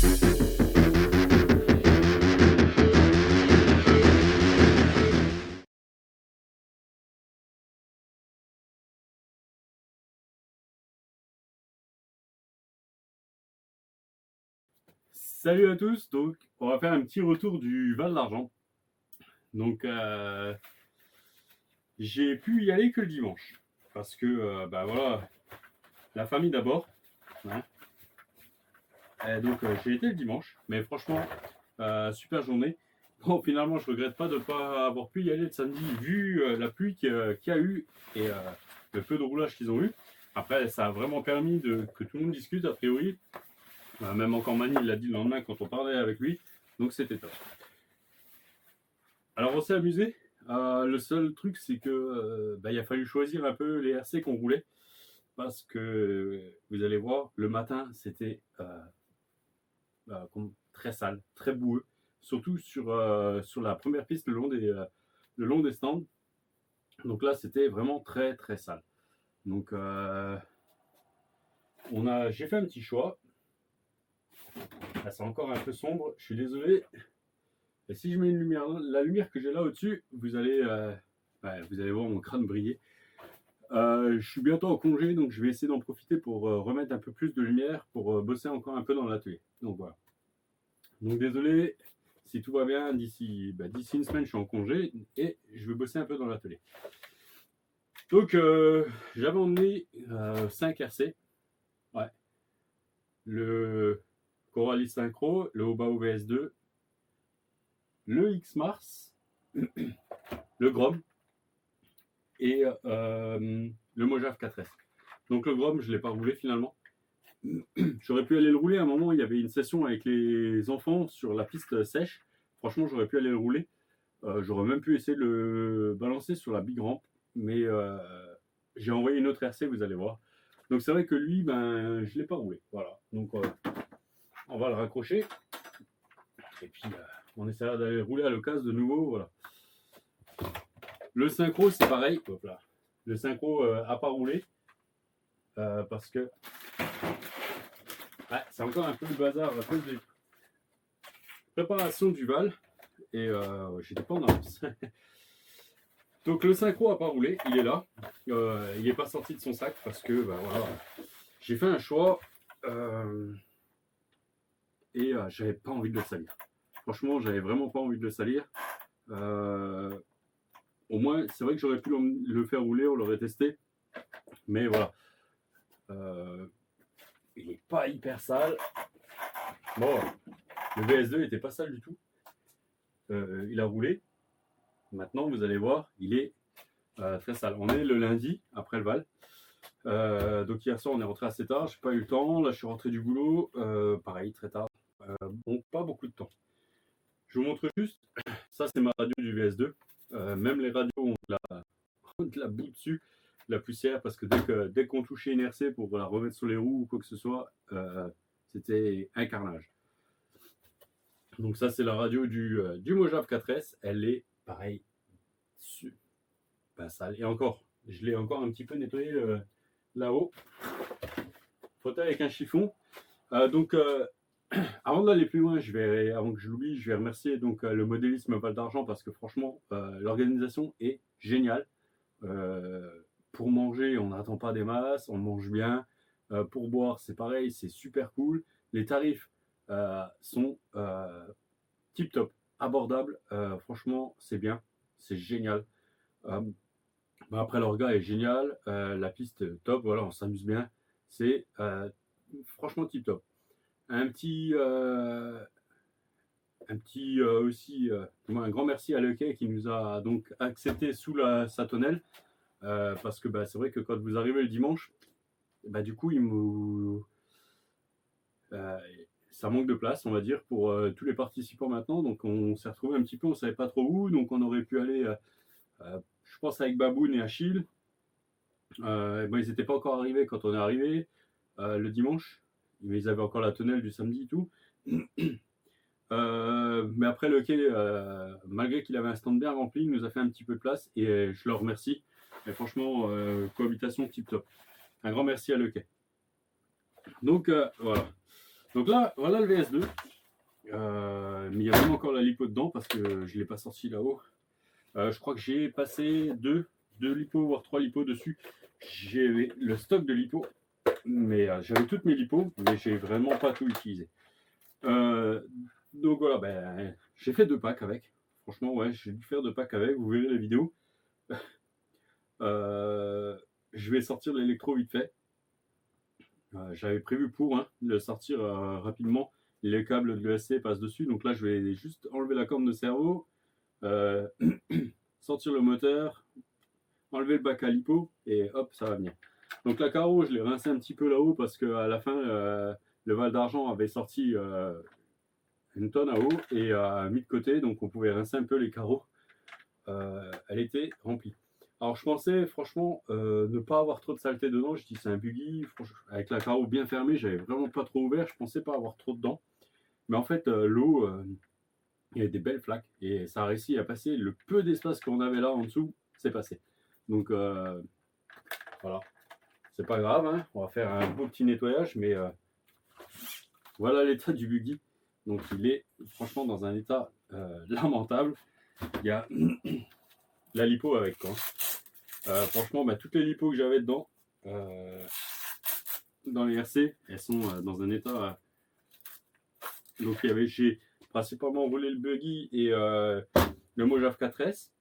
Salut à tous, donc on va faire un petit retour du Val d'Argent. Donc j'ai pu y aller que le dimanche parce que bah voilà, la famille d'abord. Hein. Et donc j'ai été le dimanche, mais franchement super journée. Bon, finalement je regrette pas de ne pas avoir pu y aller le samedi vu la pluie qu'il y a eu et le peu de roulage qu'ils ont eu. Après ça a vraiment permis que tout le monde discute a priori. Même encore Mani il l'a dit le lendemain quand on parlait avec lui, donc c'était top. Alors on s'est amusé. Le seul truc c'est que bah, il a fallu choisir un peu les RC qu'on roulait parce que vous allez voir le matin c'était très sale, très boueux, surtout sur la première piste le long des stands. Donc là c'était vraiment très très sale. Donc j'ai fait un petit choix. Là, c'est encore un peu sombre, je suis désolé. Et si je mets une lumière, la lumière que j'ai là au-dessus, vous allez voir mon crâne briller. Je suis bientôt en congé, donc je vais essayer d'en profiter pour remettre un peu plus de lumière, pour bosser encore un peu dans l'atelier. Donc voilà. Donc désolé, si tout va bien, d'ici une semaine, je suis en congé et je vais bosser un peu dans l'atelier. Donc j'avais emmené 5 RC. Ouais. Le Coralis Synchro, le Obao VS2, le X-Mars, le Grom et le Mojave 4S. Donc le Grom, je ne l'ai pas roulé finalement. J'aurais pu aller le rouler à un moment, il y avait une session avec les enfants sur la piste sèche. Franchement, j'aurais pu aller le rouler. J'aurais même pu essayer de le balancer sur la big ramp. Mais j'ai envoyé une autre RC, vous allez voir. Donc c'est vrai que lui, ben, je ne l'ai pas roulé. Voilà. Donc on va le raccrocher. Et puis on essaiera d'aller rouler à l'occasion de nouveau. Voilà. Le synchro, c'est pareil. Hop là. Le synchro a pas roulé. Parce que c'est encore un peu le bazar à cause des préparations du Val. Et j'étais pas en avance. Donc le synchro a pas roulé, il est là. Il n'est pas sorti de son sac parce que bah, voilà, j'ai fait un choix et j'avais pas envie de le salir. Franchement, j'avais vraiment pas envie de le salir. Au moins, c'est vrai que j'aurais pu le faire rouler, on l'aurait testé. Mais voilà. Il n'est pas hyper sale. Bon, le VS2 n'était pas sale du tout. Il a roulé. Maintenant, vous allez voir, il est très sale. On est le lundi après le Val. Donc hier soir on est rentré assez tard, j'ai pas eu le temps, là je suis rentré du boulot, pareil très tard, bon pas beaucoup de temps. Je vous montre juste, ça c'est ma radio du VS2, même les radios ont de la boue dessus, de la poussière, parce que dès qu'on touchait une RC pour la remettre sur les roues ou quoi que ce soit, c'était un carnage. Donc ça c'est la radio du Mojave 4S, elle est pareil, pas sale, et encore, je l'ai encore un petit peu nettoyé là-haut, fauteuil avec un chiffon. Donc, avant d'aller plus loin, avant que je l'oublie, je vais remercier donc le modélisme Val d'Argent parce que franchement, l'organisation est géniale. Pour manger, on n'attend pas des masses, on mange bien. Pour boire, c'est pareil, c'est super cool. Les tarifs sont tip top, abordables. Franchement, c'est bien, c'est génial. Après, l'orga est génial, la piste top, voilà, on s'amuse bien. C'est franchement tip top. Aussi, un grand merci à Lequet qui nous a donc accepté sous sa tonnelle. Parce que bah, c'est vrai que quand vous arrivez le dimanche, bah, du coup, ça manque de place, on va dire, pour tous les participants maintenant. Donc on s'est retrouvé un petit peu, on ne savait pas trop où. Donc on aurait pu aller, je pense, avec Baboun et Achille. Bon, ils n'étaient pas encore arrivés quand on est arrivé le dimanche. Mais ils avaient encore la tonnelle du samedi et tout. Mais après le quai, malgré qu'il avait un stand bien rempli, il nous a fait un petit peu de place et je le remercie. Et franchement, cohabitation tip top. Un grand merci à le quai. Donc voilà. Donc là, voilà le VS2. Mais il y a même encore la lipo dedans parce que je ne l'ai pas sorti là-haut. Je crois que j'ai passé deux lipos, voire 3 lipos dessus. J'ai le stock de lipos, mais j'avais toutes mes lipos, mais j'ai vraiment pas tout utilisé. Donc voilà, ben, j'ai fait 2 packs avec. Franchement, ouais, j'ai dû faire 2 packs avec. Vous verrez la vidéo. Je vais sortir l'électro vite fait. J'avais prévu pour le sortir rapidement. Les câbles de l'ESC passent dessus. Donc là, je vais juste enlever la corne de cerveau, sortir le moteur, enlever le bac à lipo et hop, ça va venir. Donc la carreau, je l'ai rincé un petit peu là-haut parce qu'à la fin, le Val d'Argent avait sorti une tonne à eau et mis de côté. Donc on pouvait rincer un peu les carreaux. Elle était remplie. Alors je pensais franchement ne pas avoir trop de saleté dedans. Je dis c'est un buggy, avec la carreau bien fermée, j'avais vraiment pas trop ouvert, je pensais pas avoir trop dedans. Mais en fait l'eau, il y avait des belles flaques et ça a réussi à passer le peu d'espace qu'on avait là en dessous, c'est passé. Donc voilà, c'est pas grave, hein. On va faire un beau petit nettoyage, mais voilà l'état du buggy. Donc il est franchement dans un état lamentable. Il y a la lipo avec quoi. Franchement, bah, toutes les lipos que j'avais dedans, dans les RC, elles sont dans un état. Donc j'ai principalement roulé le buggy et le Mojave 4S.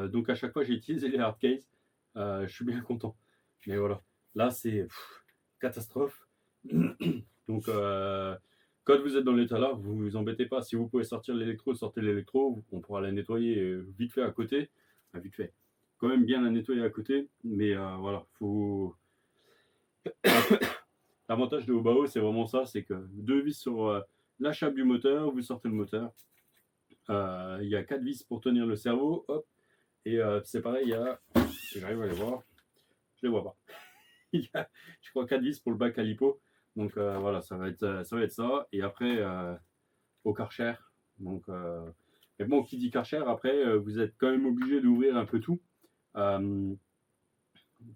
Donc à chaque fois j'ai utilisé les hard case. Je suis bien content. Mais voilà, là c'est catastrophe. Donc quand vous êtes dans l'état là, vous vous embêtez pas. Si vous pouvez sortir l'électro, sortez l'électro. On pourra la nettoyer vite fait à côté. Enfin, vite fait. Quand même bien la nettoyer à côté. Mais voilà, faut. L'avantage de Obao, c'est vraiment ça, c'est que 2 vis sur la chape du moteur, vous sortez le moteur. Il y a 4 vis pour tenir le cerveau, hop. Et c'est pareil, il y a, si j'arrive à les voir, je les vois pas. Il y a, je crois, 4 vis pour le bac à lipo. Donc voilà, ça va être ça. Et après, au Karcher. Donc, mais bon, qui dit Karcher, après, vous êtes quand même obligé d'ouvrir un peu tout.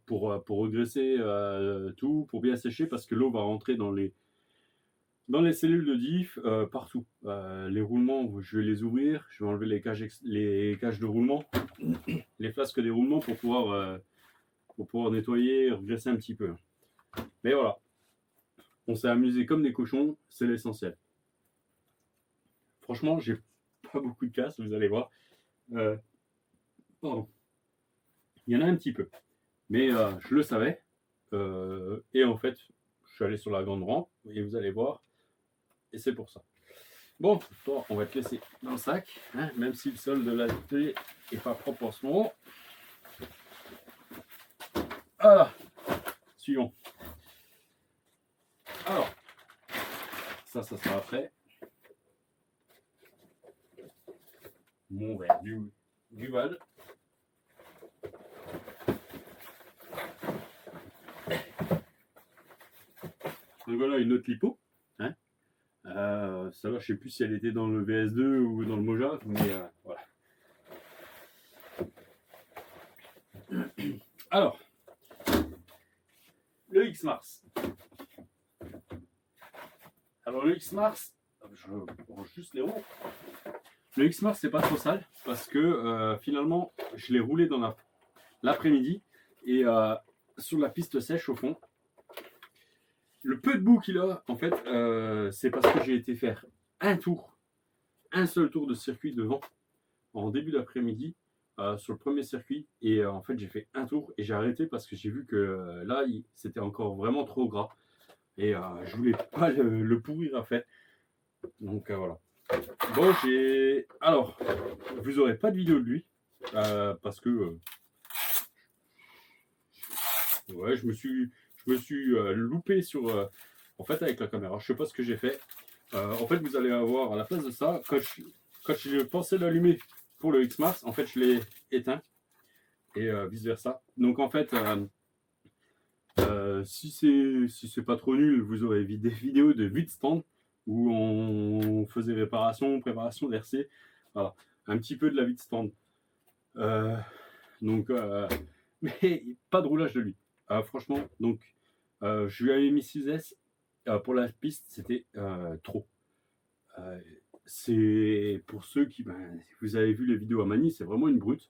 Pour regresser tout, pour bien sécher, parce que l'eau va rentrer dans les cellules de diff partout. Les roulements, je vais les ouvrir, je vais enlever les cages de roulement, les flasques des roulements pour pouvoir nettoyer, regresser un petit peu. Mais voilà, on s'est amusé comme des cochons, c'est l'essentiel. Franchement, j'ai pas beaucoup de casse, vous allez voir. Pardon. Il y en a un petit peu, mais je le savais. Et en fait, je suis allé sur la grande rampe et vous allez voir. Et c'est pour ça. Bon, toi, on va te laisser dans le sac, hein, même si le sol de l'atelier n'est pas propre en ce moment. Voilà, suivant. Alors, ça sera après. Mon verre du Val. Donc voilà une autre lipo. Hein. Ça va, je sais plus si elle était dans le VS2 ou dans le Mojave, mais voilà. Alors, le X-Mars. Alors le X-Mars, je range juste les roues. Le X-Mars c'est pas trop sale parce que finalement je l'ai roulé dans l'après-midi et sur la piste sèche au fond. Le peu de boue qu'il a, en fait, c'est parce que j'ai été faire un seul tour de circuit devant en début d'après-midi sur le premier circuit et en fait j'ai fait un tour et j'ai arrêté parce que j'ai vu que là c'était encore vraiment trop gras et je voulais pas le pourrir à fait. Donc voilà. Bon, alors, vous aurez pas de vidéo de lui parce que ouais, je me suis loupé sur en fait avec la caméra. Je sais pas ce que j'ai fait. En fait, vous allez avoir à la place de ça, quand je pensais l'allumer pour le X-Mars, en fait, je l'ai éteint et vice versa. Donc en fait, si c'est pas trop nul, vous aurez des vidéos de vide stand où on faisait préparation d'RC, voilà, un petit peu de la vide stand. Donc, mais pas de roulage de lui. Franchement, donc je lui avais mis 6S. pour la piste, c'était trop. C'est pour ceux qui, vous avez vu les vidéos à Manille, c'est vraiment une brute.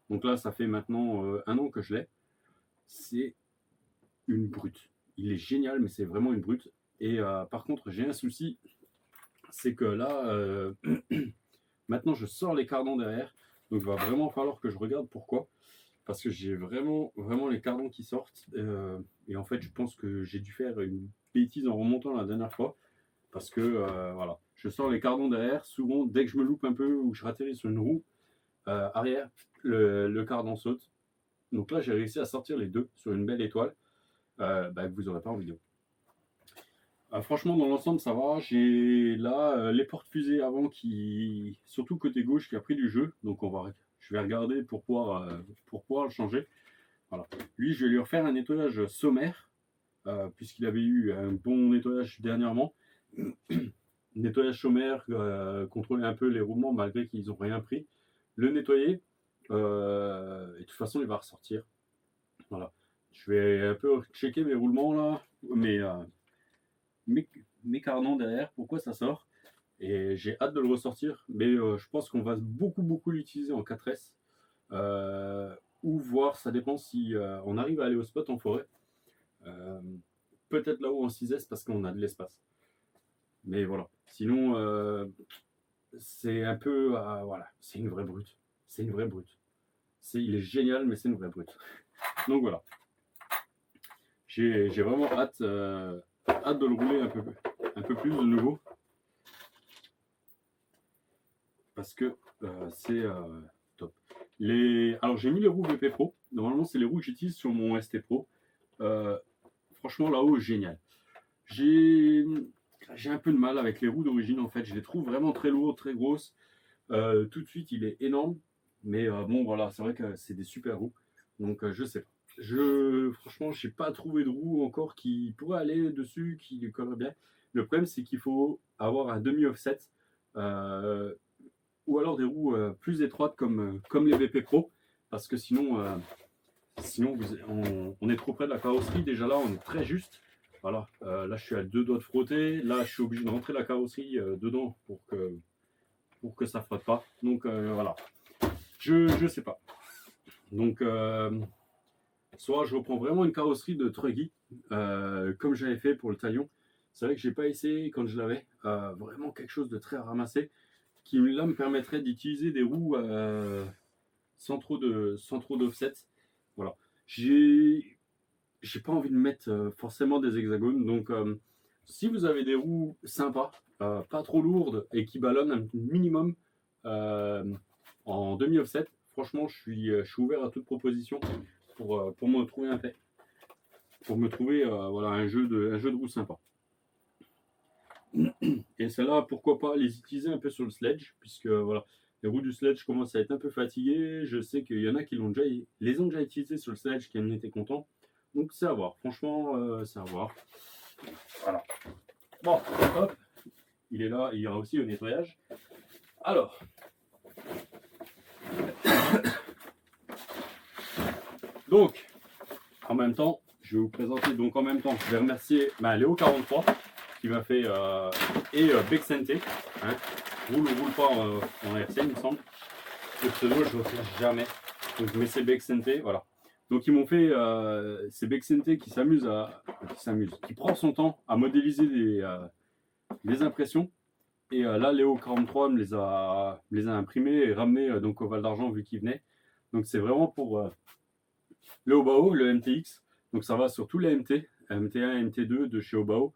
Donc là, ça fait maintenant 1 an que je l'ai. C'est une brute. Il est génial, mais c'est vraiment une brute. Et par contre, j'ai un souci, c'est que là, maintenant, je sors les cardans derrière. Donc, il va vraiment falloir que je regarde pourquoi. Parce que j'ai vraiment, vraiment les cardans qui sortent. Et en fait, je pense que j'ai dû faire une bêtise en remontant la dernière fois. Parce que, voilà, je sors les cardans derrière. Souvent, dès que je me loupe un peu ou que je ratterris sur une roue arrière, le cardan saute. Donc là, j'ai réussi à sortir les deux sur une belle étoile que vous n'aurez pas en vidéo. Franchement, dans l'ensemble, ça va. J'ai là les portes-fusées avant qui, surtout côté gauche, qui a pris du jeu. Donc je vais regarder pour pouvoir le changer. Voilà. Lui, je vais lui refaire un nettoyage sommaire, puisqu'il avait eu un bon nettoyage dernièrement. Nettoyage sommaire, contrôler un peu les roulements malgré qu'ils n'ont rien pris. Le nettoyer. Et de toute façon, il va ressortir. Voilà. Je vais un peu checker mes roulements là, mes cardans derrière, pourquoi ça sort. Et j'ai hâte de le ressortir, mais je pense qu'on va beaucoup l'utiliser en 4S. Ou voir, ça dépend si on arrive à aller au spot en forêt. Peut-être là-haut en 6S parce qu'on a de l'espace. Mais voilà. Sinon, c'est un peu. Voilà, c'est une vraie brute. C'est une vraie brute. Il est génial, mais c'est une vraie brute. Donc voilà. J'ai vraiment hâte de le rouler un peu plus de nouveau. Parce que c'est top. Alors j'ai mis les roues VP Pro. Normalement, c'est les roues que j'utilise sur mon ST Pro. Franchement, là-haut, génial. J'ai un peu de mal avec les roues d'origine, en fait. Je les trouve vraiment très lourdes, très grosses. Tout de suite, il est énorme. Mais bon, voilà, c'est vrai que c'est des super roues. Donc, je sais pas. Franchement, je n'ai pas trouvé de roue encore qui pourrait aller dessus, qui lui collerait bien. Le problème, c'est qu'il faut avoir un demi-offset. Ou alors des roues plus étroites comme les VP Pro. Parce que sinon, on est trop près de la carrosserie. Déjà là, on est très juste. Voilà, là je suis à 2 doigts de frotter. Là, je suis obligé de rentrer la carrosserie dedans pour que ça ne frotte pas. Donc voilà, je sais pas. Donc, soit je reprends vraiment une carrosserie de Truggy, comme j'avais fait pour le Talion. C'est vrai que j'ai pas essayé quand je l'avais. Vraiment quelque chose de très ramassé, qui là me permettrait d'utiliser des roues sans trop d'offset. Voilà. J'ai pas envie de mettre forcément des hexagones. Donc, si vous avez des roues sympas, pas trop lourdes et qui ballonnent un minimum en demi-offset, franchement, je suis ouvert à toute proposition pour me trouver un fait. Pour me trouver voilà, un jeu de roue sympa. Et celle-là, pourquoi pas les utiliser un peu sur le sledge, puisque voilà, les roues du sledge commencent à être un peu fatiguées. Je sais qu'il y en a qui les ont déjà utilisées sur le sledge, qui en étaient contents. Donc c'est à voir. Franchement, c'est à voir. Voilà. Bon, hop, il est là. Il y aura aussi le nettoyage. Alors. Donc, en même temps, je vais vous présenter. Donc en même temps, je vais remercier Léo43 qui m'a fait et Bexente. Hein. Roule pas en RC, il me semble. Le pseudo, je ne le fais jamais. Donc, mais c'est Bexente, voilà. Donc, ils m'ont fait. C'est Bexente qui prend son temps à modéliser les impressions. Et là, Léo43 me les a imprimés et ramenés donc au Val d'Argent vu qu'il venait. Donc, c'est vraiment pour le Obao, le MTX. Donc, ça va sur tous les MT, MT1, MT2 de chez Obao.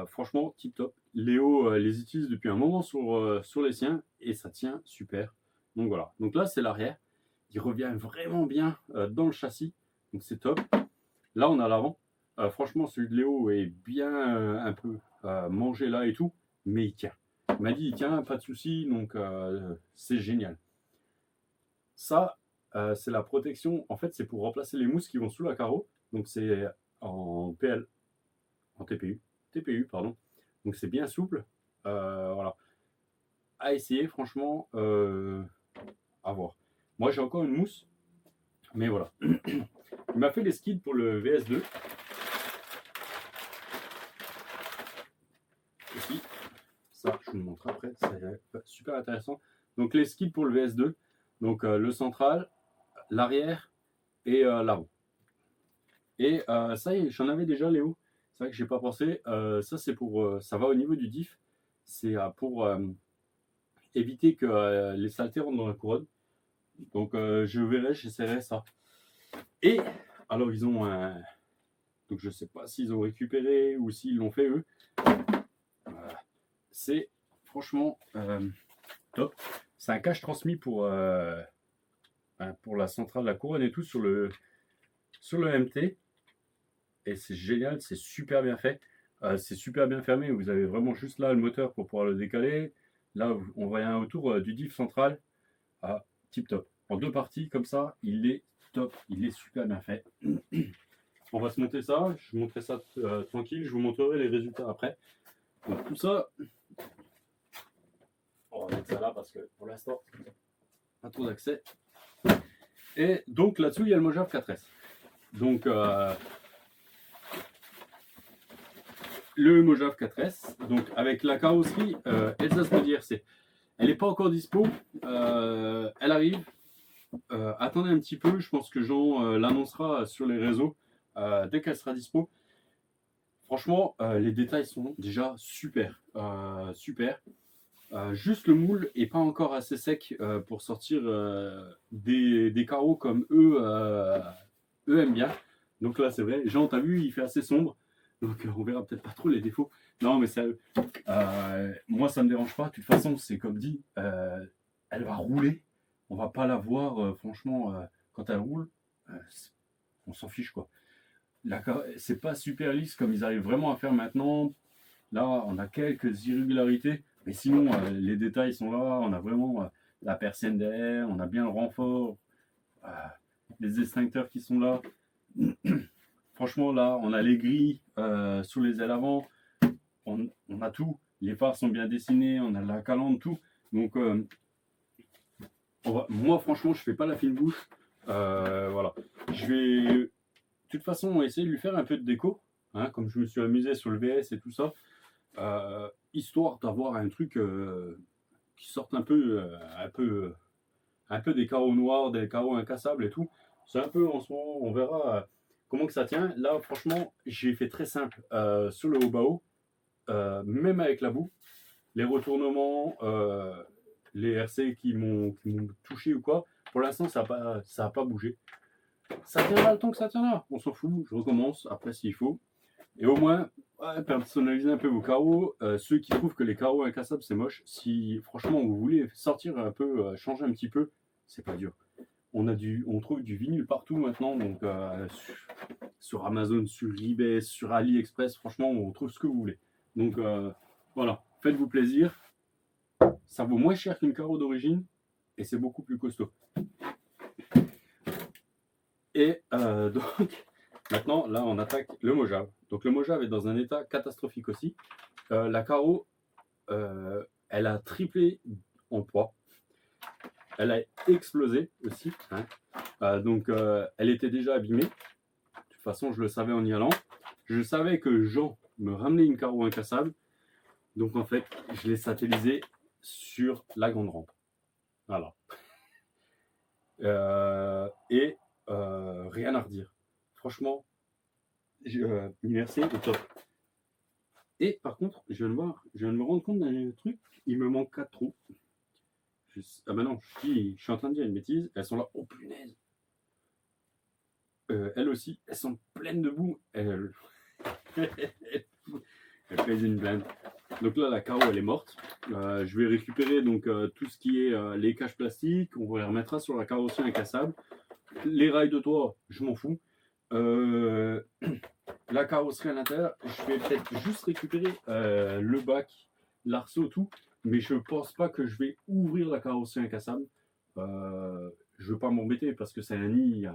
Franchement, tip top. Léo les utilise depuis un moment sur les siens et ça tient super. Donc voilà. Donc là, c'est l'arrière. Il revient vraiment bien dans le châssis. Donc c'est top. Là, on a l'avant. Franchement, celui de Léo est bien un peu mangé là et tout, mais il tient. Il m'a dit, il tient, pas de souci. Donc c'est génial. Ça, c'est la protection. En fait, c'est pour remplacer les mousses qui vont sous la carreau. Donc c'est en PL, en TPU, pardon. Donc c'est bien souple. Voilà. À essayer, franchement, à voir. Moi, j'ai encore une mousse, mais voilà. Il m'a fait les skids pour le VS2. ça je vous le montre après, c'est super intéressant. Donc les skids pour le VS2, donc le central, l'arrière et l'avant. Et ça y est, j'en avais déjà Léo, c'est vrai que j'ai pas pensé, ça c'est pour, ça va au niveau du diff, c'est pour éviter que les saletés rentrent dans la couronne. Donc je verrai, j'essaierai ça. Et alors ils ont un, donc je sais pas s'ils ont récupéré ou s'ils l'ont fait eux. C'est franchement top. C'est un cache transmis pour la centrale de la couronne et tout sur le MT. Et c'est génial, c'est super bien fait. C'est super bien fermé. Vous avez vraiment juste là le moteur pour pouvoir le décaler. Là, on voit autour du diff central. Tip top. En deux parties, comme ça, il est top. Il est super bien fait. On va se monter ça. Je vous montrerai ça tranquille. Je vous montrerai les résultats après. Donc, tout ça, on va mettre ça là parce que pour l'instant, pas trop d'accès. Et donc là-dessous, il y a le Mojave 4S. Donc, le Mojave 4S, donc avec la carrosserie Elsace Modière C. Elle n'est pas encore dispo, elle arrive. Attendez un petit peu, je pense que Jean l'annoncera sur les réseaux dès qu'elle sera dispo. Franchement, les détails sont déjà super. Super. Juste le moule est pas encore assez sec pour sortir des carreaux comme eux aiment bien. Donc là, c'est vrai, Jean, t'as vu, il fait assez sombre. Donc on verra peut-être pas trop les défauts. Non, mais sérieux, moi ça me dérange pas. De toute façon, c'est comme dit, elle va rouler. On va pas la voir, franchement, quand elle roule, on s'en fiche quoi. C'est pas super lisse comme ils arrivent vraiment à faire maintenant. Là, on a quelques irrégularités, mais sinon, les détails sont là. On a vraiment la persienne derrière, on a bien le renfort, les extincteurs qui sont là. Franchement, là, on a les grilles sur les ailes avant, on a tout. Les phares sont bien dessinés, on a la calandre, tout. Donc, moi, franchement, je fais pas la fine bouche. Voilà. Je vais, de toute façon, essayer de lui faire un peu de déco, hein, comme je me suis amusé sur le VS et tout ça. Histoire d'avoir un truc qui sorte un peu des carreaux noirs, des carreaux incassables et tout. C'est un peu en ce moment, on verra comment que ça tient. Là, franchement, j'ai fait très simple sur le haut bao, même avec la boue, les retournements, les RC qui m'ont touché ou quoi. Pour l'instant, ça n'a pas bougé. Ça tiendra le temps que ça tiendra. On s'en fout. Je recommence après s'il faut. Et au moins, personnalisez un peu vos carreaux. Ceux qui trouvent que les carreaux incassables c'est moche, si franchement vous voulez sortir un peu, changer un petit peu, c'est pas dur. On trouve du vinyle partout maintenant, donc sur Amazon, sur eBay, sur AliExpress, franchement on trouve ce que vous voulez. Donc voilà, faites-vous plaisir. Ça vaut moins cher qu'une carreau d'origine et c'est beaucoup plus costaud. Et donc maintenant, là, on attaque le Mojave. Donc le Mojave est dans un état catastrophique aussi. La carreau, elle a triplé en poids. Elle a explosé aussi. Hein. Donc elle était déjà abîmée. De toute façon, je le savais en y allant. Je savais que Jean me ramenait une carreau incassable. Donc en fait, je l'ai satellisé sur la grande rampe. Voilà. Et rien à redire. Franchement, merci au top. Et par contre, je viens de me rendre compte d'un truc, il me manque 4 trous. Ah bah non, je suis en train de dire une bêtise, elles sont là, oh punaise. Elles aussi, elles sont pleines de boue. Elles pèsent une blinde. Donc là, la carreau, elle est morte. Je vais récupérer donc tout ce qui est les caches plastiques, on va les remettra sur la carrosserie incassable. Les rails de toit, je m'en fous. La carrosserie à l'intérieur, je vais peut-être juste récupérer le bac, l'arceau, tout, mais je pense pas que je vais ouvrir la carrosserie incassable. Je veux pas m'embêter parce que c'est un nid,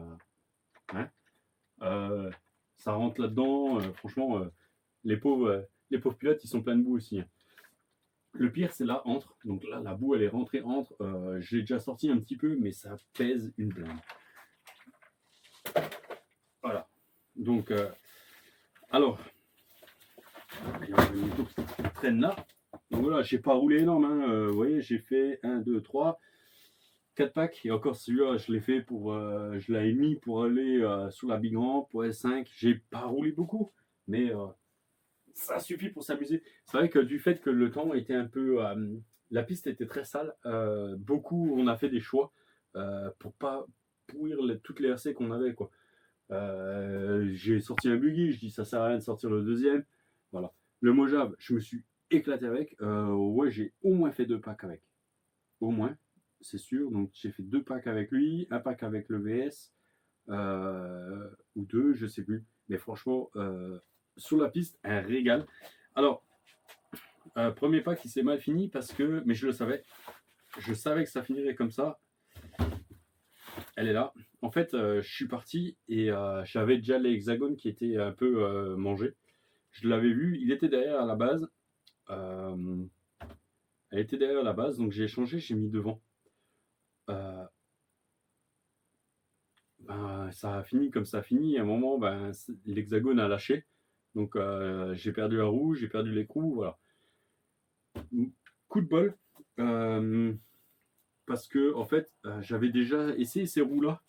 hein, ça rentre là-dedans. Franchement, les pauvres pilotes, ils sont pleins de boue aussi. Hein. Le pire, c'est là entre. Donc là, la boue, elle est rentrée entre. J'ai déjà sorti un petit peu, mais ça pèse une blinde. Voilà. Donc alors, il y a une moto qui traîne là. Donc voilà, j'ai pas roulé énorme, hein. Vous voyez, j'ai fait 1, 2, 3, 4 packs. Et encore celui-là, je l'ai fait pour, je l'avais mis pour aller sur la Big Ramp, pour S5. J'ai pas roulé beaucoup, mais ça suffit pour s'amuser. C'est vrai que du fait que le temps était un peu, la piste était très sale, beaucoup, on a fait des choix pour pas pourrir toutes les RC qu'on avait, quoi. J'ai sorti un buggy, je dis ça sert à rien de sortir le deuxième. Voilà. Le Mojave, je me suis éclaté avec. Ouais, j'ai au moins fait 2 packs avec. Au moins, c'est sûr. Donc j'ai fait 2 packs avec lui, un pack avec le VS, ou deux, je sais plus. Mais franchement, sur la piste, un régal. Alors, premier pack, il s'est mal fini parce que, mais je le savais. Je savais que ça finirait comme ça. Elle est là. En fait, je suis parti et j'avais déjà les hexagones qui étaient un peu mangés. Je l'avais vu, il était derrière à la base. Euh, Elle était derrière la base, donc j'ai changé, j'ai mis devant. Euh, Ben, ça a fini comme ça a fini. À un moment, ben, l'hexagone a lâché. Donc j'ai perdu la roue, j'ai perdu l'écrou, voilà. Coup de bol. Euh, Parce que en fait, j'avais déjà essayé ces roues-là.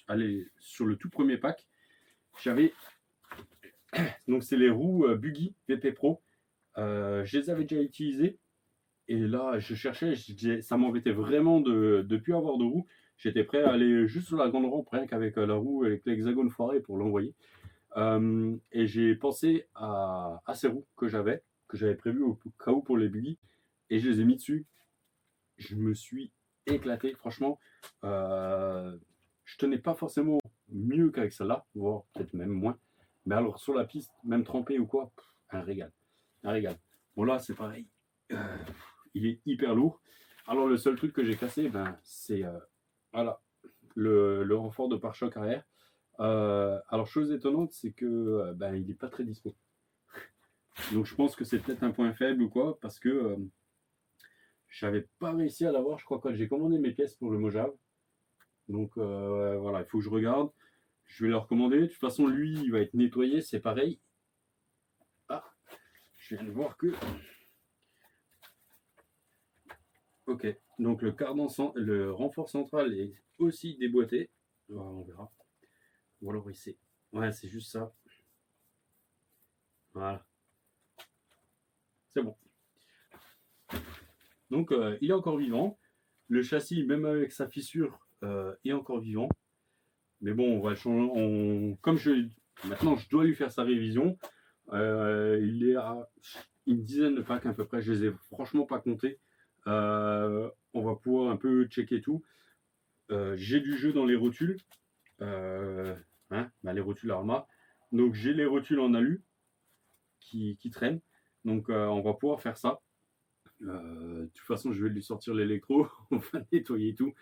Allez, sur le tout premier pack, j'avais. Donc c'est les roues Buggy VP Pro. Je les avais déjà utilisées. Et là, je cherchais, ça m'embêtait vraiment de ne plus avoir de roue. J'étais prêt à aller juste sur la grande rampe, rien qu'avec la roue, avec l'hexagone foiré pour l'envoyer. Et j'ai pensé à ces roues que j'avais prévues au cas où pour les buggy, et je les ai mis dessus. Je me suis éclaté, franchement. Je tenais pas forcément mieux qu'avec celle-là, voire peut-être même moins. Mais alors sur la piste, même trempé ou quoi, un régal. Un régal. Bon là, c'est pareil. Euh, il est hyper lourd. Alors le seul truc que j'ai cassé, ben, c'est voilà, le renfort de pare-choc arrière. Alors chose étonnante, c'est que ben, il n'est pas très dispo. Donc je pense que c'est peut-être un point faible ou quoi, parce que j'avais pas réussi à l'avoir, je crois, quand j'ai commandé mes pièces pour le Mojave. Donc voilà, il faut que je regarde. Je vais le recommander. De toute façon, lui, il va être nettoyé, c'est pareil. Ah, je viens de voir que. Ok, donc le renfort central est aussi déboîté. On verra. Ou alors il sait. Ouais, c'est juste ça. Voilà, c'est bon. Donc il est encore vivant. Le châssis, même avec sa fissure, est encore vivant. Mais bon, on va changer. Comme maintenant, je dois lui faire sa révision. Il est à une dizaine de packs à peu près. Je les ai franchement pas comptés. On va pouvoir un peu checker tout. J'ai du jeu dans les rotules. Bah, les rotules Arma. Donc j'ai les rotules en alu qui traînent. Donc on va pouvoir faire ça. De toute façon, je vais lui sortir l'électro. On va nettoyer tout.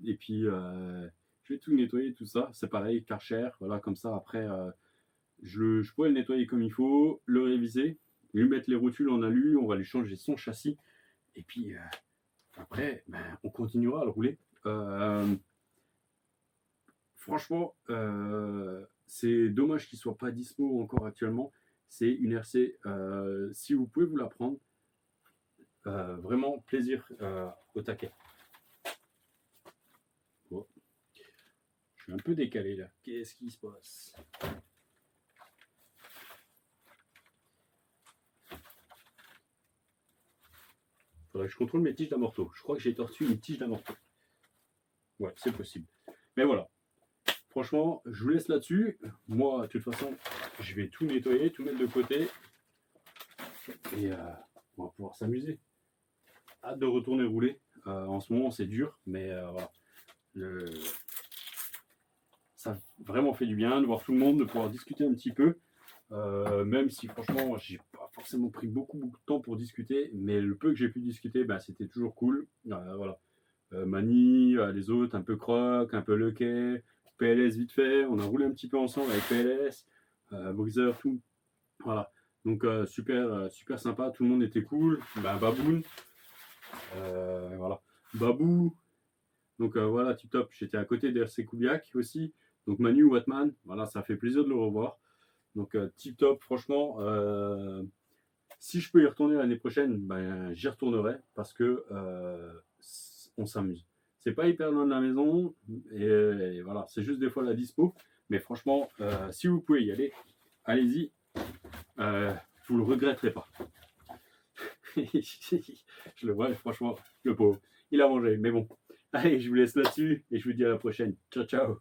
Et puis je vais tout nettoyer, tout ça. C'est pareil, Karcher. Voilà, comme ça après. Je pourrais le nettoyer comme il faut, le réviser, lui mettre les rotules en alu, on va lui changer son châssis, et puis après, ben, on continuera à le rouler. Franchement, c'est dommage qu'il ne soit pas dispo encore actuellement. C'est une RC, si vous pouvez vous la prendre, vraiment plaisir au taquet. Bon. Je suis un peu décalé là. Qu'est-ce qui se passe? Faudrait que je contrôle mes tiges d'amorto. Je crois que j'ai tortu une tige d'amorto. Ouais, c'est possible. Mais voilà. Franchement, je vous laisse là-dessus. Moi, de toute façon, je vais tout nettoyer, tout mettre de côté. Et on va pouvoir s'amuser. Hâte de retourner rouler. En ce moment, c'est dur, mais voilà. Ça a vraiment fait du bien de voir tout le monde, de pouvoir discuter un petit peu. Même si franchement, j'ai pas forcément pris beaucoup de temps pour discuter, mais le peu que j'ai pu discuter, bah, c'était toujours cool. Voilà. Mani, les autres, un peu Croc, un peu Lequet, PLS vite fait. On a roulé un petit peu ensemble avec PLS, Boxer, tout. Voilà. Donc super sympa, tout le monde était cool. Bah, Baboun, voilà. Babou. Donc voilà, tip top. J'étais à côté d'RC Koubiak aussi. Donc Manu Watman, voilà, ça fait plaisir de le revoir. Donc tip top, franchement. Si je peux y retourner l'année prochaine, ben, j'y retournerai parce que on s'amuse. C'est pas hyper loin de la maison et voilà, c'est juste des fois la dispo. Mais franchement, si vous pouvez y aller, allez-y, vous le regretterez pas. Je le vois, franchement, le pauvre, il a mangé, mais bon. Allez, je vous laisse là-dessus et je vous dis à la prochaine. Ciao, ciao.